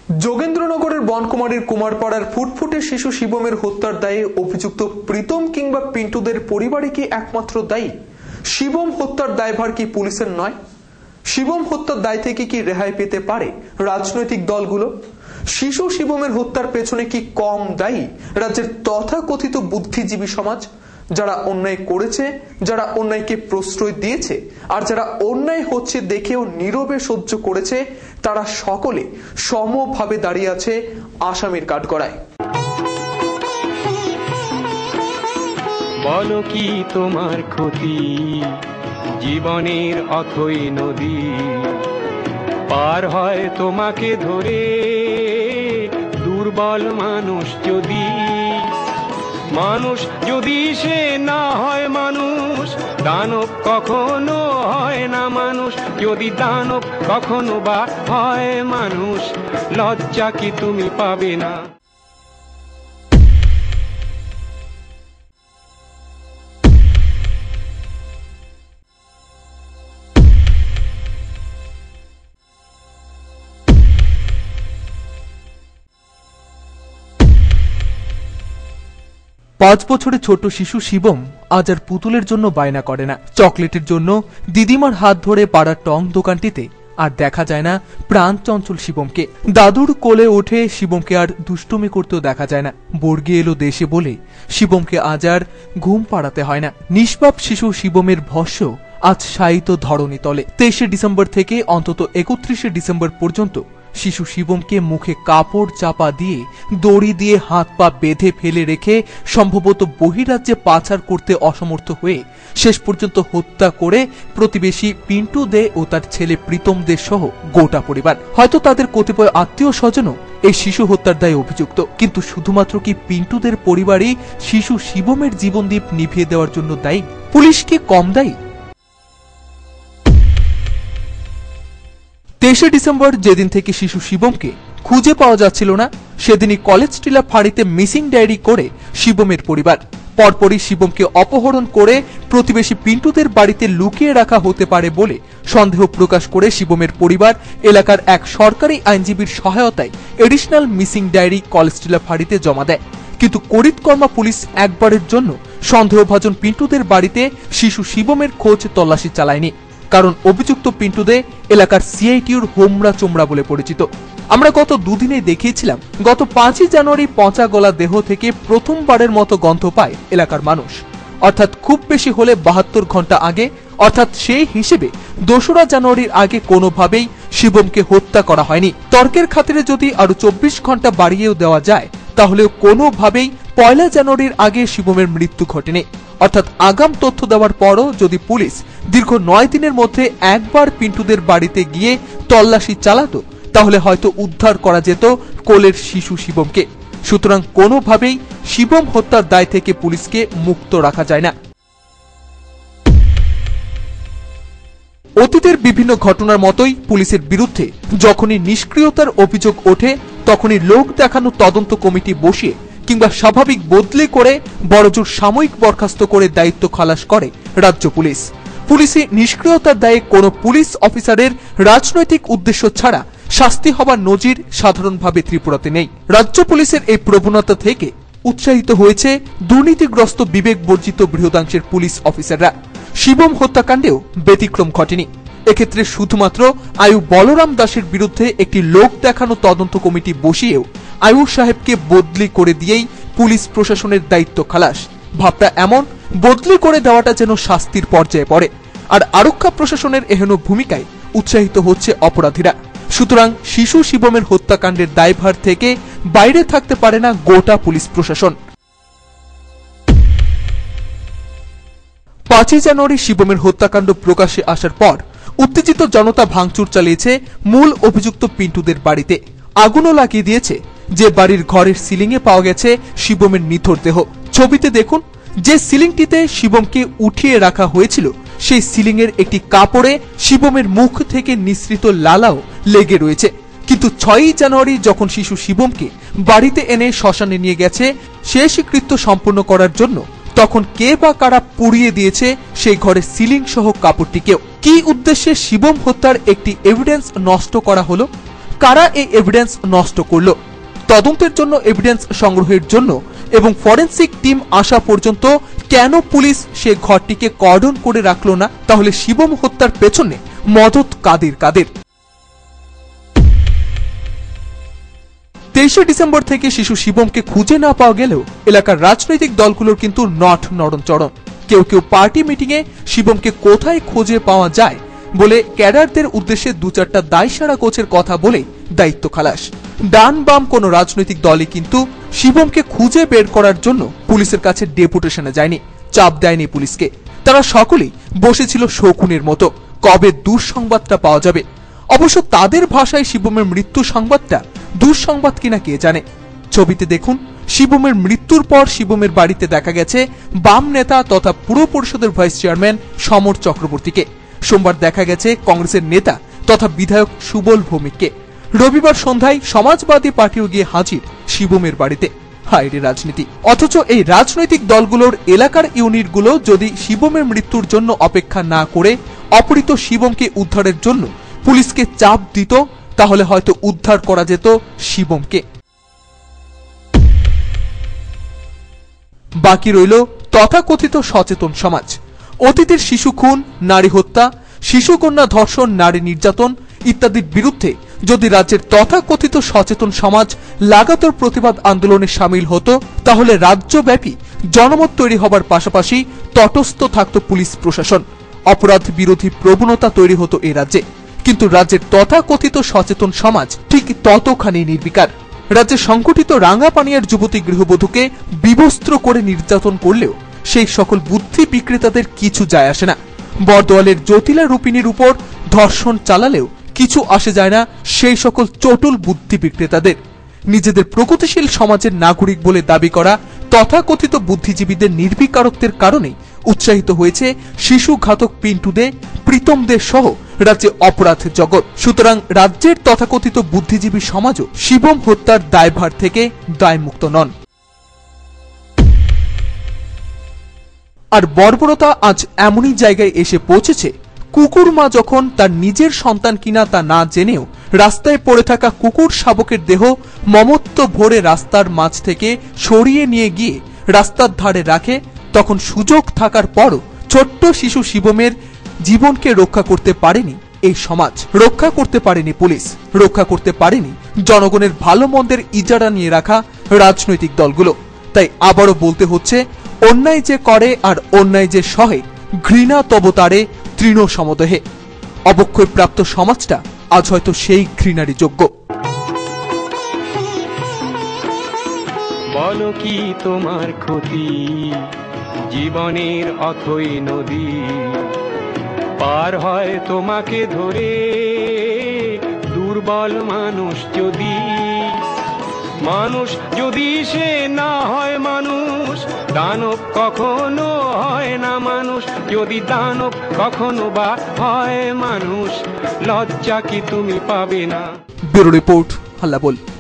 যোগেন্দ্রনগরের বনকুমারীর কুমারপাড়ার ফুটফুটে শিশু শিবমের হত্যার দায়ে অভিযুক্ত প্রীতম কিংবা পিন্টুদের পরিবারই কি একমাত্র দায়ী? শিবম হত্যার দায়ভার কি পুলিশের নয়? শিবম হত্যার দায় থেকে কি রেহাই পেতে পারে রাজনৈতিক দলগুলো? শিশু শিবমের হত্যার পেছনে কি কম দায়ী রাজ্যের তথাকথিত বুদ্ধিজীবী সমাজ, যারা অন্যায় করেছে, যারা অন্যায়কে প্রশ্রয় দিয়েছে, আর যারা অন্যায় হচ্ছে দেখেও নীরবে সহ্য করেছে, তারা সকলে সমভাবে দাঁড়িয়ে আছে আসামির কাঠগড়ায়। বলো কি তোমার ক্ষতি, জীবনের অথই নদী পার হয় তোমাকে ধরে দুর্বল মানুষ যদি সে না হয় মানুষ, দানব কখনো হয় না মানুষ। যদি দানব কখনো বা হয় মানুষ, লজ্জা কি তুমি পাবে না? পাঁচ বছরের ছোট শিশু শিবম আজ আর পুতুলের জন্য বায়না করে না, চকলেটের জন্য দিদিমার হাত ধরে পাড়ার টং দোকানটিতে আর দেখা যায় না প্রাণ চঞ্চল শিবমকে। দাদুর কোলে ওঠে শিবমকে আর দুষ্টুমি করতেও দেখা যায় না। বর্গি এলো দেশে বলে শিবমকে আজ আর ঘুম পাড়াতে হয় না। নিষ্পাপ শিশু শিবমের ভস্য আজ শায়িত ধরণী তলে। 23 ডিসেম্বর থেকে অন্তত 31 ডিসেম্বর পর্যন্ত শিশু শিবমকে মুখে কাপড় চাপা দিয়ে দড়ি দিয়ে হাত পা বেঁধে ফেলে রেখে সম্ভবত বহিরাজ্যে পাচার করতে অসমর্থ হয়ে শেষ পর্যন্ত হত্যা করে প্রতিবেশী পিন্টু দে ও তার ছেলে প্রীতম দে সহ গোটা পরিবার, হয়তো তাদের কতিপয় আত্মীয় স্বজনও এই শিশু হত্যার দায়ে অভিযুক্ত। কিন্তু শুধুমাত্র কি পিন্টুদের পরিবারই শিশু শিবমের জীবনদীপ নিভিয়ে দেওয়ার জন্য দায়ী? পুলিশ কি কম দায়ী? 23 ডিসেম্বর যেদিন থেকে শিশু শিবমকে খুঁজে পাওয়া যাচ্ছিল না, সেদিনই কলেজ টিলা ফাঁড়িতে মিসিং ডায়েরি করে শিবমের পরিবার। পরপরই শিবমকে অপহরণ করে প্রতিবেশী পিন্টুদের বাড়িতে লুকিয়ে রাখা হতে পারে বলে সন্দেহ প্রকাশ করে শিবমের পরিবার এলাকার এক সরকারি আইনজীবীর সহায়তায় এডিশনাল মিসিং ডায়েরি কলেজ টিলা ফাঁড়িতে জমা দেয়। কিন্তু করিতকর্মা পুলিশ একবারের জন্য সন্দেহভাজন পিন্টুদের বাড়িতে শিশু শিবমের খোঁজ তল্লাশি চালায়নি, কারণ অভিযুক্ত পিন্টুদে এলাকার সিআইটিউর হোমরা চোমরা বলে পরিচিত। আমরা গত দুদিনে দেখিয়েছিলাম গত 5 জানুয়ারি পচা গলা দেহ থেকে প্রথমবারের মতো গন্ধ পায় এলাকার মানুষ, অর্থাৎ খুব বেশি হলে 72 ঘন্টা আগে, অর্থাৎ সেই হিসেবে 2রা জানুয়ারির আগে কোনোভাবেই শিবমকে হত্যা করা হয়নি। তর্কের খাতিরে যদি আরো 24 ঘন্টা বাড়িয়েও দেওয়া যায়, তাহলেও কোনোভাবেই 1 জানুয়ারির আগে শিবমের মৃত্যু ঘটেনি। অর্থাৎ আগাম তথ্য দেওয়ার পরও যদি পুলিশ দীর্ঘ 9 দিনের মধ্যে একবার পিন্টুদের বাড়িতে গিয়ে তল্লাশি চালাতো, তাহলে হয়তো উদ্ধার করা যেত কোলের শিশু শিবমকে। সুতরাং কোনোভাবেই শিবম হত্যার দায় থেকে পুলিশকে মুক্ত রাখা যায় না। অতীতের বিভিন্ন ঘটনার মতোই পুলিশের বিরুদ্ধে যখনই নিষ্ক্রিয়তার অভিযোগ ওঠে, তখনই লোক দেখানো তদন্ত কমিটি বসিয়ে কিংবা স্বাভাবিক বদলি করে বড়জোর সাময়িক বরখাস্ত করে দায়িত্ব খালাস করে রাজ্য পুলিশ। পুলিশি নিষ্ক্রিয়তার দায়ে কোনো পুলিশ অফিসারের রাজনৈতিক উদ্দেশ্য ছাড়া শাস্তি হবার নজির সাধারণভাবে ত্রিপুরাতে নেই। রাজ্য পুলিশের এই প্রবণতা থেকে উৎসাহিত হয়েছে দুর্নীতিগ্রস্ত বিবেক বর্জিত বৃহদাংশের পুলিশ অফিসাররা। শিবম হত্যাকাণ্ডেও ব্যতিক্রম ঘটেনি। এক্ষেত্রে শুধুমাত্র আয়ু বলরাম দাসের বিরুদ্ধে একটি লোক দেখানো তদন্ত কমিটি বসিয়েও আয়ু সাহেবকে বদলি করে দিয়েই পুলিশ প্রশাসনের দায়িত্ব খালাস। ভাবটা এমন, বদলি করে দেওয়াটা যেন শাস্তির পর্যায়ে পড়ে, আর আরক্ষা প্রশাসনের এহেন ভূমিকায় উৎসাহিত হচ্ছে অপরাধীরা। সুতরাং শিশু শিবমের হত্যাকাণ্ডের দায়ভার থেকে বাইরে থাকতে পারে না গোটা পুলিশ প্রশাসন। 5 জানুয়ারি শিবমের হত্যাকাণ্ড প্রকাশ্যে আসার পর উত্তেজিত জনতা ভাঙচুর চালিয়েছে মূল অভিযুক্ত পিন্টুদের বাড়িতে। আগুনও লাগিয়ে দিয়েছে যে বাড়ির ঘরের সিলিংয়ে পাওয়া গেছে শিবমের নিথর দেহ। ছবিতে দেখুন, যে সিলিংটিতে শিবমকে উঠিয়ে রাখা হয়েছিল, সেই সিলিংয়ের একটি কাপড়ে শিবমের মুখ থেকে নিঃসৃত লালাও লেগে রয়েছে। কিন্তু 6 জানুয়ারি যখন শিশু শিবমকে বাড়িতে এনে শ্মশানে নিয়ে গেছে শেষকৃত্য সম্পন্ন করার জন্য, তখন কে বা কারা পুড়িয়ে দিয়েছে সেই ঘরের সিলিং সহ কাপড়টিকেও? কি উদ্দেশ্যে শিবম হত্যার একটি এভিডেন্স নষ্ট করা হলো? কারা এই এভিডেন্স নষ্ট করলো, তদন্তের জন্য এভিডেন্স সংগ্রহের জন্য এবং ফরেনসিক টিম আসা পর্যন্ত কেন পুলিশ সে ঘরটিকে কর্ডন করে রাখলো না? তাহলে শিবম হত্যার পেছনে মদত কাদের কাদের? 23 ডিসেম্বর থেকে শিশু শিবমকে খুঁজে না পাওয়া গেলেও এলাকার রাজনৈতিক দলগুলোর কিন্তু নট নড়নচড়ন। কেউ কেউ পার্টি মিটিংয়ে শিবমকে কোথায় খুঁজে পাওয়া যায় বলে ক্যাডারদের উদ্দেশ্যে দু চারটা দায়সারা কোচের কথা বলে দায়িত্ব খালাস। ডান বাম কোনো রাজনৈতিক দলই কিন্তু শিবমকে খুঁজে বের করার জন্য পুলিশের কাছে ডেপুটেশনে যায়নি, চাপ দেয়নি পুলিশকে। তারা সকলেই বসেছিল শকুনের মতো, কবে দুঃসংবাদটা পাওয়া যাবে। অবশ্য তাদের ভাষায় শিবমের মৃত্যু সংবাদটা দুঃসংবাদ কিনা কে জানে। ছবিতে দেখুন, শিবমের মৃত্যুর পর শিবমের বাড়িতে দেখা গেছে বাম নেতা তথা পুর পরিষদের ভাইস চেয়ারম্যান সমর চক্রবর্তীকে। সোমবার দেখা গেছে কংগ্রেসের নেতা তথা বিধায়ক সুবল ভৌমিককে। রবিবার সন্ধ্যায় সমাজবাদী পার্টিও গিয়ে হাজির শিবমের বাড়িতে। হায়রে রাজনীতি! অথচ এই রাজনৈতিক দলগুলোর এলাকার ইউনিটগুলো যদি শিবমের মৃত্যুর জন্য অপেক্ষা না করে অপহৃত শিবমকে উদ্ধারের জন্য পুলিশকে চাপ দিত, তাহলে হয়তো উদ্ধার করা যেত শিবমকে। বাকি রইল তথাকথিত সচেতন সমাজ। অতীতের শিশু খুন, নারী হত্যা, শিশুকন্যা ধর্ষণ, নারী নির্যাতন ইত্যাদির বিরুদ্ধে যদি রাজ্যের তথাকথিত সচেতন সমাজ লাগাতার প্রতিবাদ আন্দোলনে সামিল হতো, তাহলে রাজ্যব্যাপী জনমত তৈরি হবার পাশাপাশি তটস্থ থাকত পুলিশ প্রশাসন, অপরাধ বিরোধী প্রবণতা তৈরি হতো এই রাজ্যে। কিন্তু রাজ্যের তথাকথিত সচেতন সমাজ ঠিক ততখানি নির্বিকার। রাজ্যে সংগঠিত রাঙ্গাপানিয়ার যুবতী গৃহবধূকে বিবস্ত্র করে নির্যাতন করলেও সেই সকল বুদ্ধি বিক্রেতাদের কিছু যায় আসে না। বরদোয়ালের জ্যোতিলা রূপিণীর উপর ধর্ষণ চালালেও কিছু আসে যায় না সেই সকল চটুল বুদ্ধি বিক্রেতাদের। নিজেদের প্রগতিশীল সমাজের নাগরিক বলে দাবি করা তথাকথিত বুদ্ধিজীবীদের নির্বিকারত্বের কারণে উৎসাহিত হয়েছে শিশু ঘাতক পিন্টু দে, প্রীতম দে সহ রাজ্যে অপরাধ জগৎ। সুতরাং রাজ্যের তথাকথিত বুদ্ধিজীবী সমাজও শিবম হত্যার দায়ভার থেকে দায়মুক্ত নন। আর বর্বরতা আজ এমনই জায়গায় এসে পৌঁছেছে, কুকুর মা যখন তার নিজের সন্তান কিনা তা না জেনেও রাস্তায় পড়ে থাকা কুকুর শাবকের দেহ মমত্ব ভরে রাস্তার মাঝ থেকে সরিয়ে নিয়ে গিয়ে রাস্তার ধারে রাখে, তখন সুযোগ থাকার পরও ছোট্ট শিশু শিবমের জীবনকে রক্ষা করতে পারেনি এই সমাজ, রক্ষা করতে পারেনি পুলিশ, রক্ষা করতে পারেনি জনগণের ভালো মন্দের ইজারা নিয়ে রাখা রাজনৈতিক দলগুলো। তাই আবারও বলতে হচ্ছে, অন্যায় যে করে আর অন্যায় যে সহে, ঘৃণা তব তারে তৃণ সমদেহে। অবক্ষয় প্রাপ্ত সমাজটা আজ হয়তো সেই ঘৃণারই যোগ্য। বলো কি তোমার ক্ষতি, জীবনের অথই নদী পার হয় তোমাকে ধরে দুর্বল মানুষ যদি। মানুষ যদি সে না হয় মানুষ, দানব কখনো হয় না মানুষ। যদি দানব কখনো বা হয় মানুষ, লজ্জা কি তুমি পাবে না? ব্যুরো রিপোর্ট, হাল্লা বল।